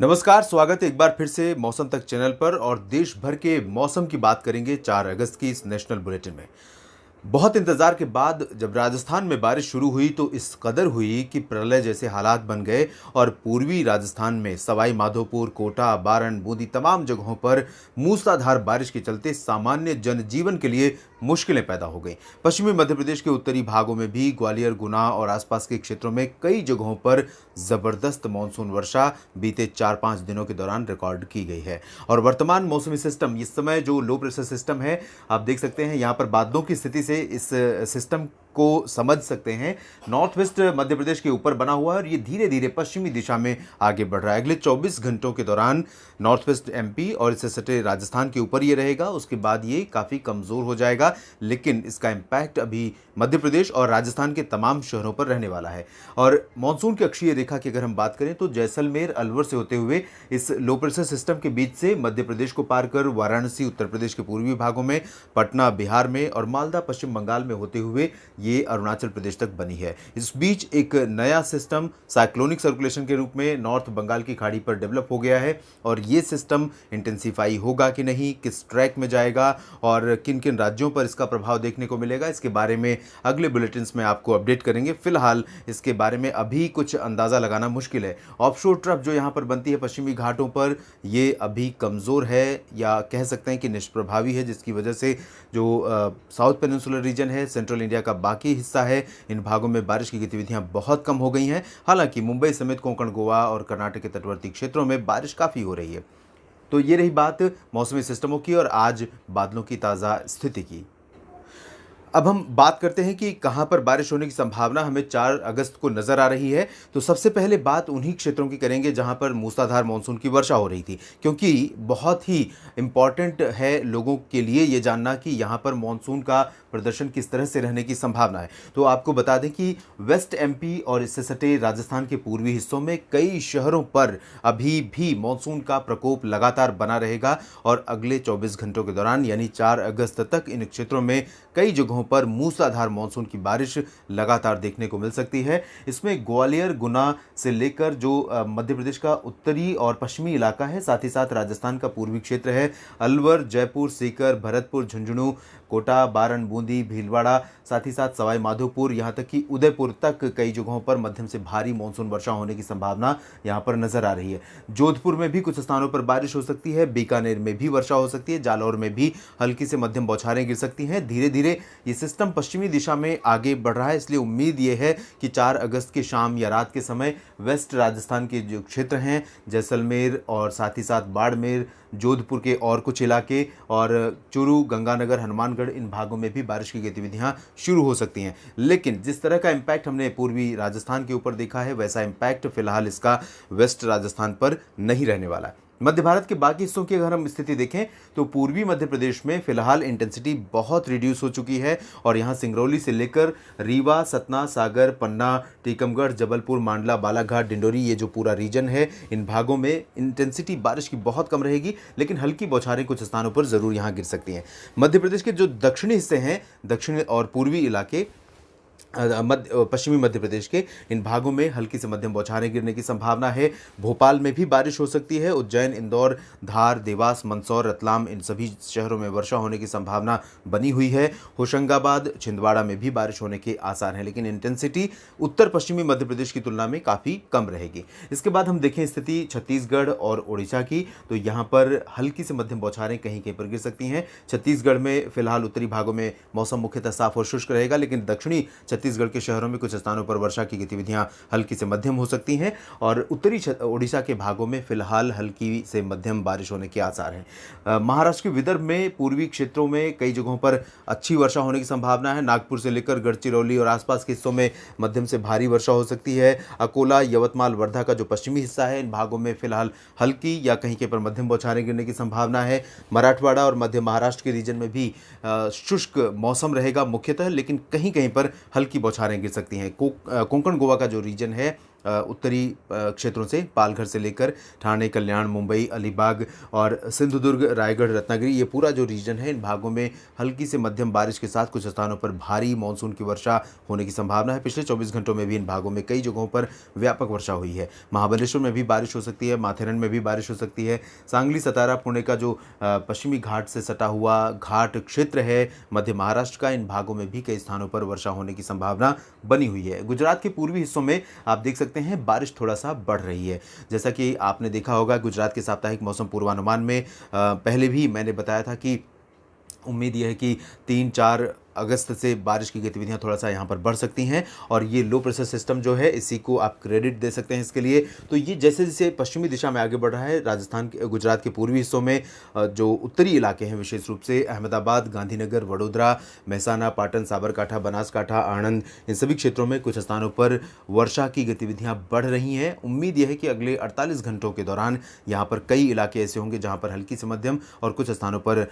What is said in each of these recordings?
नमस्कार, स्वागत है एक बार फिर से मौसम तक चैनल पर। और देश भर के मौसम की बात करेंगे 4 अगस्त की इस नेशनल बुलेटिन में। बहुत इंतजार के बाद जब राजस्थान में बारिश शुरू हुई तो इस कदर हुई कि प्रलय जैसे हालात बन गए और पूर्वी राजस्थान में सवाई माधोपुर, कोटा, बारण, बूंदी तमाम जगहों पर मूसलाधार बारिश के चलते सामान्य जनजीवन के लिए मुश्किलें पैदा हो गई। पश्चिमी मध्य प्रदेश के उत्तरी भागों में भी ग्वालियर, गुना और आसपास के क्षेत्रों में कई जगहों पर जबरदस्त मानसून वर्षा बीते 4-5 दिनों के दौरान रिकॉर्ड की गई है। और वर्तमान मौसमी सिस्टम, इस समय जो लो प्रेशर सिस्टम है, आप देख सकते हैं यहाँ पर बादलों की स्थिति से इस सिस्टम को समझ सकते हैं। नॉर्थ वेस्ट मध्य प्रदेश के ऊपर बना हुआ है और ये धीरे धीरे पश्चिमी दिशा में आगे बढ़ रहा है। अगले 24 घंटों के दौरान नॉर्थ वेस्ट एमपी और इससे सटे राजस्थान के ऊपर ये रहेगा। उसके बाद ये काफ़ी कमज़ोर हो जाएगा, लेकिन इसका इम्पैक्ट अभी मध्य प्रदेश और राजस्थान के तमाम शहरों पर रहने वाला है। और मानसून की अक्षीय रेखा की अगर हम बात करें तो जैसलमेर, अलवर से होते हुए इस लो प्रेशर सिस्टम के बीच से मध्य प्रदेश को पार कर वाराणसी, उत्तर प्रदेश के पूर्वी भागों में, पटना बिहार में और मालदा पश्चिम बंगाल में होते हुए ये अरुणाचल प्रदेश तक बनी है। इस बीच एक नया सिस्टम साइक्लोनिक सर्कुलेशन के रूप में नॉर्थ बंगाल की खाड़ी पर डेवलप हो गया है और ये सिस्टम इंटेंसिफाई होगा कि नहीं, किस ट्रैक में जाएगा और किन किन राज्यों पर इसका प्रभाव देखने को मिलेगा, इसके बारे में अगले बुलेटिन्स में आपको अपडेट करेंगे। फिलहाल इसके बारे में अभी कुछ अंदाज़ा लगाना मुश्किल है। ऑफशोर ट्रफ जो यहाँ पर बनती है पश्चिमी घाटों पर, ये अभी कमज़ोर है या कह सकते हैं कि निष्प्रभावी है, जिसकी वजह से जो साउथ पेनिनसुलर रीजन है, सेंट्रल इंडिया का बाकी हिस्सा है, इन भागों में बारिश की गतिविधियां बहुत कम हो गई हैं। हालांकि मुंबई समेत कोंकण, गोवा और कर्नाटक के तटवर्ती क्षेत्रों में बारिश काफ़ी हो रही है। तो ये रही बात मौसमी सिस्टमों की और आज बादलों की ताज़ा स्थिति की। अब हम बात करते हैं कि कहां पर बारिश होने की संभावना हमें 4 अगस्त को नजर आ रही है। तो सबसे पहले बात उन्हीं क्षेत्रों की करेंगे जहां पर मूसलाधार मानसून की वर्षा हो रही थी, क्योंकि बहुत ही इंपॉर्टेंट है लोगों के लिए ये जानना कि यहां पर मानसून का प्रदर्शन किस तरह से रहने की संभावना है। तो आपको बता दें कि वेस्ट एमपी और इससे सटे राजस्थान के पूर्वी हिस्सों में कई शहरों पर अभी भी मानसून का प्रकोप लगातार बना रहेगा और अगले 24 घंटों के दौरान यानी 4 अगस्त तक इन क्षेत्रों में कई जगहों पर मूसलाधार मानसून की बारिश लगातार देखने को मिल सकती है। इसमें ग्वालियर, गुना से लेकर जो मध्य प्रदेश का उत्तरी और पश्चिमी इलाका है, साथ ही साथ राजस्थान का पूर्वी क्षेत्र है, अलवर, जयपुर, सीकर, भरतपुर, झुंझुनू, कोटा, बारण, बूंदी, भीलवाड़ा, साथ ही साथ सवाई माधोपुर, यहाँ तक कि उदयपुर तक कई जगहों पर मध्यम से भारी मानसून वर्षा होने की संभावना यहाँ पर नजर आ रही है। जोधपुर में भी कुछ स्थानों पर बारिश हो सकती है, बीकानेर में भी वर्षा हो सकती है, जालौर में भी हल्की से मध्यम बौछारें गिर सकती हैं। धीरे धीरे ये सिस्टम पश्चिमी दिशा में आगे बढ़ रहा है, इसलिए उम्मीद ये है कि 4 अगस्त की शाम या रात के समय वेस्ट राजस्थान के जो क्षेत्र हैं, जैसलमेर और साथ ही साथ बाड़मेर, जोधपुर के और कुछ इलाके और चूरू, गंगानगर, हनुमानगढ़, इन भागों में भी बारिश की गतिविधियां शुरू हो सकती हैं। लेकिन जिस तरह का इम्पैक्ट हमने पूर्वी राजस्थान के ऊपर देखा है, वैसा इम्पैक्ट फिलहाल इसका वेस्ट राजस्थान पर नहीं रहने वाला है। मध्य भारत के बाकी हिस्सों की अगर हम स्थिति देखें तो पूर्वी मध्य प्रदेश में फिलहाल इंटेंसिटी बहुत रिड्यूस हो चुकी है और यहाँ सिंगरौली से लेकर रीवा, सतना, सागर, पन्ना, टीकमगढ़, जबलपुर, मांडला, बालाघाट, डिंडोरी, ये जो पूरा रीजन है, इन भागों में इंटेंसिटी बारिश की बहुत कम रहेगी, लेकिन हल्की बौछारें कुछ स्थानों पर जरूर यहाँ गिर सकती हैं। मध्य प्रदेश के जो दक्षिणी हिस्से हैं, दक्षिण और पूर्वी इलाके, पश्चिमी मध्य प्रदेश के इन भागों में हल्की से मध्यम बौछारें गिरने की संभावना है। भोपाल में भी बारिश हो सकती है। उज्जैन, इंदौर, धार, देवास, मंदसौर, रतलाम, इन सभी शहरों में वर्षा होने की संभावना बनी हुई है। होशंगाबाद, छिंदवाड़ा में भी बारिश होने के आसार हैं, लेकिन इंटेंसिटी उत्तर पश्चिमी मध्य प्रदेश की तुलना में काफ़ी कम रहेगी। इसके बाद हम देखें स्थिति छत्तीसगढ़ और उड़ीसा की, तो यहाँ पर हल्की से मध्यम बौछारें कहीं कहीं पर गिर सकती हैं। छत्तीसगढ़ में फिलहाल उत्तरी भागों में मौसम मुख्यतः साफ और शुष्क रहेगा, लेकिन दक्षिणी छत्तीसगढ़ के शहरों में कुछ स्थानों पर वर्षा की गतिविधियां हल्की से मध्यम हो सकती हैं और उत्तरी उड़ीसा के भागों में फिलहाल हल्की से मध्यम बारिश होने के आसार हैं। महाराष्ट्र के विदर्भ में पूर्वी क्षेत्रों में कई जगहों पर अच्छी वर्षा होने की संभावना है। नागपुर से लेकर गढ़चिरौली और आसपास के हिस्सों में मध्यम से भारी वर्षा हो सकती है। अकोला, यवतमाल, वर्धा का जो पश्चिमी हिस्सा है, इन भागों में फिलहाल हल्की या कहीं के पर मध्यम बौछारें गिरने की संभावना है। मराठवाड़ा और मध्य महाराष्ट्र के रीजन में भी शुष्क मौसम रहेगा मुख्यतः, लेकिन कहीं कहीं पर हल्की बौछारें गिर सकती हैं। कोंकण गोवा का जो रीजन है, उत्तरी क्षेत्रों से, पालघर से लेकर ठाणे, कल्याण, मुंबई, अलीबाग और सिंधुदुर्ग, रायगढ़, रत्नागिरी, ये पूरा जो रीजन है, इन भागों में हल्की से मध्यम बारिश के साथ कुछ स्थानों पर भारी मानसून की वर्षा होने की संभावना है। पिछले 24 घंटों में भी इन भागों में कई जगहों पर व्यापक वर्षा हुई है। महाबलेश्वर में भी बारिश हो सकती है, माथेरन में भी बारिश हो सकती है। सांगली, सतारा, पुणे का जो पश्चिमी घाट से सटा हुआ घाट क्षेत्र है, मध्य महाराष्ट्र का, इन भागों में भी कई स्थानों पर वर्षा होने की संभावना बनी हुई है। गुजरात के पूर्वी हिस्सों में आप देख सकते हैं बारिश थोड़ा सा बढ़ रही है। जैसा कि आपने देखा होगा गुजरात के साप्ताहिक मौसम पूर्वानुमान में पहले भी मैंने बताया था कि उम्मीद यह है कि 3-4 अगस्त से बारिश की गतिविधियां थोड़ा सा यहाँ पर बढ़ सकती हैं, और ये लो प्रेशर सिस्टम जो है, इसी को आप क्रेडिट दे सकते हैं इसके लिए। तो ये जैसे जैसे पश्चिमी दिशा में आगे बढ़ रहा है, राजस्थान गुजरात के पूर्वी हिस्सों में जो उत्तरी इलाके हैं, विशेष रूप से अहमदाबाद, गांधीनगर, वडोदरा, महसाना, पाटन, साबरकाठा, बनासकाठा, आणंद, इन सभी क्षेत्रों में कुछ स्थानों पर वर्षा की गतिविधियां बढ़ रही हैं। उम्मीद यह है कि अगले 48 घंटों के दौरान यहाँ पर कई इलाके ऐसे होंगे जहाँ पर हल्की से मध्यम और कुछ स्थानों पर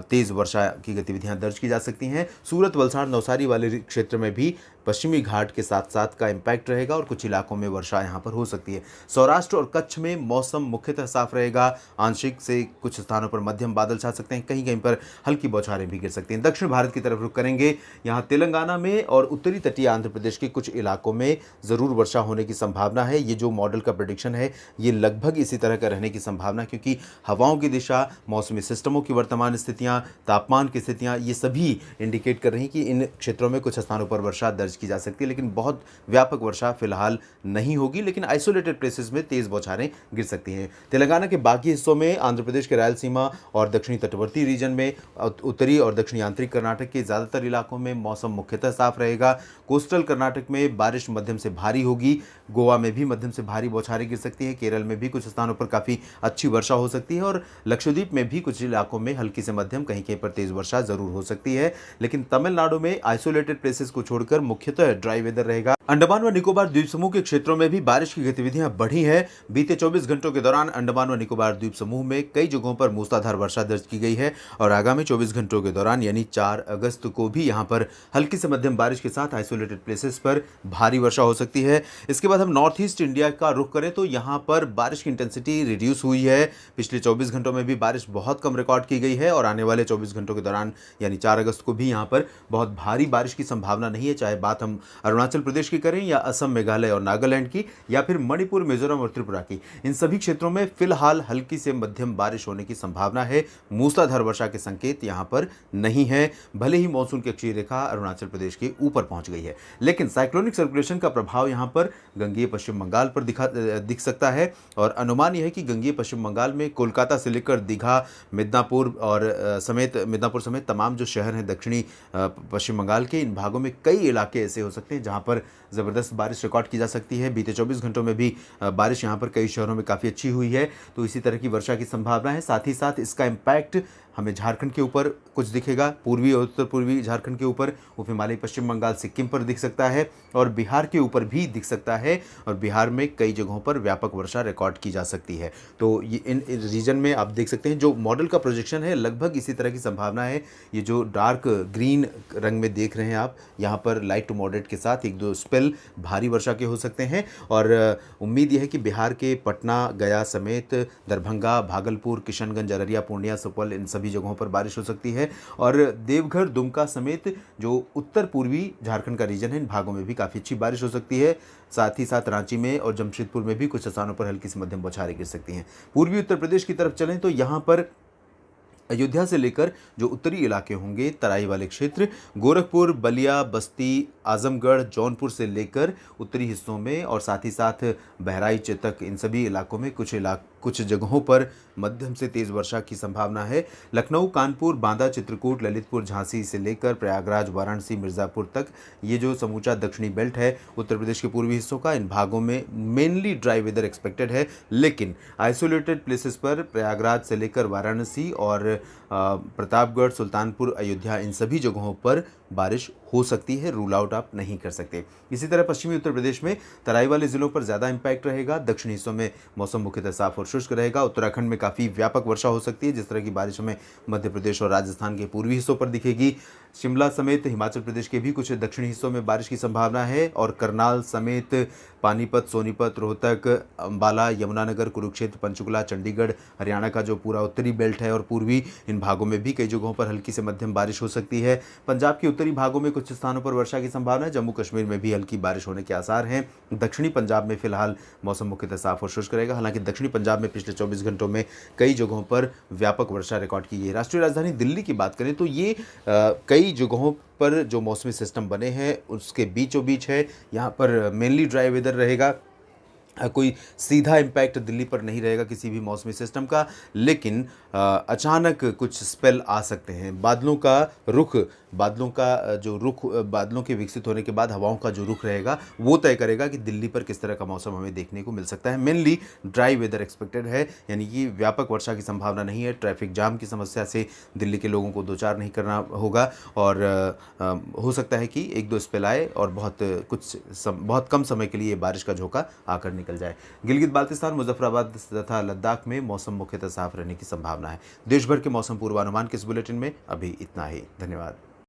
तेज़ वर्षा की गतिविधियां दर्ज की जा सकती हैं। सूरत, वलसाड़, नवसारी वाले क्षेत्र में भी पश्चिमी घाट के साथ साथ का इम्पैक्ट रहेगा और कुछ इलाकों में वर्षा यहां पर हो सकती है। सौराष्ट्र और कच्छ में मौसम मुख्यतः साफ रहेगा, आंशिक से कुछ स्थानों पर मध्यम बादल छा सकते हैं, कहीं कहीं पर हल्की बौछारें भी गिर सकती हैं। दक्षिण भारत की तरफ रुख करेंगे, यहां तेलंगाना में और उत्तरी तटीय आंध्र प्रदेश के कुछ इलाकों में ज़रूर वर्षा होने की संभावना है। ये जो मॉडल का प्रेडिक्शन है, ये लगभग इसी तरह का रहने की संभावना, क्योंकि हवाओं की दिशा, मौसमी सिस्टमों की वर्तमान स्थितियाँ, तापमान की स्थितियाँ, ये सभी इंडिकेट कर रही हैं कि इन क्षेत्रों में कुछ स्थानों पर वर्षा दर्ज की जा सकती है, लेकिन बहुत व्यापक वर्षा फिलहाल नहीं होगी, लेकिन आइसोलेटेड प्लेसेस में तेज बौछारें गिर सकती हैं। तेलंगाना के बाकी हिस्सों में, आंध्र प्रदेश के रायलसीमा और दक्षिणी तटवर्ती रीजन में, उत्तरी और दक्षिणी आंतरिक कर्नाटक के ज़्यादातर इलाकों में मौसम मुख्यतः साफ रहेगा। कोस्टल कर्नाटक में बारिश मध्यम से भारी होगी, गोवा में भी मध्यम से भारी बौछारें गिर सकती है, केरल में भी कुछ स्थानों पर काफ़ी अच्छी वर्षा हो सकती है, और लक्षद्वीप में भी कुछ इलाकों में हल्की से मध्यम, कहीं कहीं पर तेज वर्षा जरूर हो सकती है। लेकिन तमिलनाडु में आइसोलेटेड प्लेसेस को छोड़कर मुख्यतः ड्राई वेदर रहेगा। अंडमान व निकोबार द्वीप समूह के क्षेत्रों में भी बारिश की गतिविधियां बढ़ी हैं। बीते 24 घंटों के दौरान अंडमान व निकोबार द्वीप समूह में कई जगहों पर मूसलाधार वर्षा दर्ज की गई है, और आगामी 24 घंटों के दौरान यानी 4 अगस्त को भी यहां पर हल्की से मध्यम बारिश के साथ आइसोलेटेड प्लेसेस पर भारी वर्षा हो सकती है। इसके बाद हम नॉर्थ ईस्ट इंडिया का रुख करें तो यहां पर बारिश की इंटेंसिटी रिड्यूस हुई है। पिछले 24 घंटों में भी बारिश बहुत कम रिकॉर्ड की गई है, और आने वाले 24 घंटों के दौरान यानी 4 अगस्त को भी यहां पर बहुत भारी बारिश की संभावना नहीं है, चाहे बात हम अरुणाचल प्रदेश की करें या असम, मेघालय और नागालैंड की, या फिर मणिपुर, मिजोरम और त्रिपुरा की। इन सभी क्षेत्रों में फिलहाल हल्की से मध्यम बारिश होने की संभावना है। मूसलाधार वर्षा के संकेत यहां पर नहीं है, भले ही मॉनसून की अक्षीय रेखा अरुणाचल प्रदेश के ऊपर पहुंच गई है, लेकिन साइक्लोनिक सर्कुलेशन का प्रभाव यहां पर गंगेय पश्चिम बंगाल पर दिख सकता है। और अनुमान यह है कि गंगेय पश्चिम बंगाल में कोलकाता से लेकर दीघा, मिदनापुर समेत तमाम जो शहर हैं दक्षिणी पश्चिम बंगाल के, इन भागों में कई इलाके ऐसे हो सकते हैं जहां पर ज़बरदस्त बारिश रिकॉर्ड की जा सकती है। बीते 24 घंटों में भी बारिश यहां पर कई शहरों में काफ़ी अच्छी हुई है, तो इसी तरह की वर्षा की संभावना है। साथ ही साथ इसका इम्पैक्ट हमें झारखंड के ऊपर कुछ दिखेगा, पूर्वी और उत्तर पूर्वी झारखंड के ऊपर, उप हिमालयी पश्चिम बंगाल, सिक्किम पर दिख सकता है, और बिहार के ऊपर भी दिख सकता है, और बिहार में कई जगहों पर व्यापक वर्षा रिकॉर्ड की जा सकती है। तो ये इन रीजन में आप देख सकते हैं जो मॉडल का प्रोजेक्शन है, लगभग इसी तरह की संभावना है। ये जो डार्क ग्रीन रंग में देख रहे हैं आप, यहाँ पर लाइट टू मॉडरेट के साथ 1-2 स्पेल भारी वर्षा के हो सकते हैं, और उम्मीद यह है कि बिहार के पटना, गया समेत दरभंगा, भागलपुर, किशनगंज, अररिया, पूर्णिया, सुपौल, इन सभी जगहों पर बारिश हो सकती है। और देवघर, दुमका समेत जो उत्तर पूर्वी झारखंड का रीजन है, इन भागों में भी काफ़ी अच्छी बारिश हो सकती है। साथ ही साथ रांची में और जमशेदपुर में भी कुछ स्थानों पर हल्की से मध्यम बौछारें गिर सकती हैं। पूर्वी उत्तर प्रदेश की तरफ चलें तो यहाँ पर अयोध्या से लेकर जो उत्तरी इलाके होंगे, तराई वाले क्षेत्र, गोरखपुर, बलिया, बस्ती, आजमगढ़, जौनपुर से लेकर उत्तरी हिस्सों में, और साथ ही साथ बहराइच तक, इन सभी इलाकों में कुछ जगहों पर मध्यम से तेज़ वर्षा की संभावना है। लखनऊ, कानपुर, बांदा, चित्रकूट, ललितपुर, झांसी से लेकर प्रयागराज, वाराणसी, मिर्ज़ापुर तक, ये जो समूचा दक्षिणी बेल्ट है उत्तर प्रदेश के पूर्वी हिस्सों का, इन भागों में मेनली ड्राई वेदर एक्सपेक्टेड है, लेकिन आइसोलेटेड प्लेसेस पर प्रयागराज से लेकर वाराणसी और प्रतापगढ़, सुल्तानपुर, अयोध्या, इन सभी जगहों पर बारिश हो सकती है, रूल आउट आप नहीं कर सकते। इसी तरह पश्चिमी उत्तर प्रदेश में तराई वाले जिलों पर ज़्यादा इंपैक्ट रहेगा। दक्षिणी हिस्सों में मौसम मुख्यतः साफ और शुष्क रहेगा। उत्तराखंड में काफ़ी व्यापक वर्षा हो सकती है, जिस तरह की बारिश हमें मध्य प्रदेश और राजस्थान के पूर्वी हिस्सों पर दिखेगी। शिमला समेत हिमाचल प्रदेश के भी कुछ दक्षिणी हिस्सों में बारिश की संभावना है और करनाल समेत पानीपत, सोनीपत, रोहतक, अंबाला, यमुनानगर, कुरुक्षेत्र, पंचकुला, चंडीगढ़, हरियाणा का जो पूरा उत्तरी बेल्ट है और पूर्वी इन भागों में भी कई जगहों पर हल्की से मध्यम बारिश हो सकती है। पंजाब के उत्तरी भागों में कुछ स्थानों पर वर्षा की संभावना है। जम्मू कश्मीर में भी हल्की बारिश होने के आसार हैं। दक्षिणी पंजाब में फिलहाल मौसम मुख्यतः साफ और शुष्क रहेगा। हालांकि दक्षिणी पंजाब में पिछले 24 घंटों में कई जगहों पर व्यापक वर्षा रिकॉर्ड की गई। राष्ट्रीय राजधानी दिल्ली की बात करें तो ये कई जगहों पर जो मौसमी सिस्टम बने हैं उसके बीचों बीच है। यहाँ पर मेनली ड्राई वेदर रहेगा। कोई सीधा इम्पैक्ट दिल्ली पर नहीं रहेगा किसी भी मौसमी सिस्टम का, लेकिन अचानक कुछ स्पेल आ सकते हैं। बादलों का रुख, बादलों के विकसित होने के बाद हवाओं का जो रुख रहेगा वो तय करेगा कि दिल्ली पर किस तरह का मौसम हमें देखने को मिल सकता है। मेनली ड्राई वेदर एक्सपेक्टेड है, यानी कि व्यापक वर्षा की संभावना नहीं है। ट्रैफिक जाम की समस्या से दिल्ली के लोगों को दो चार नहीं करना होगा और हो सकता है कि एक दो स्पेल आए और बहुत कम समय के लिए बारिश का झोंका आकर निकल जाए। गिलगित बाल्तिस्तान, मुजफ्फराबाद तथा लद्दाख में मौसम मुख्यतः साफ रहने की संभावना है। देश भर के मौसम पूर्वानुमान के इस बुलेटिन में अभी इतना ही। धन्यवाद।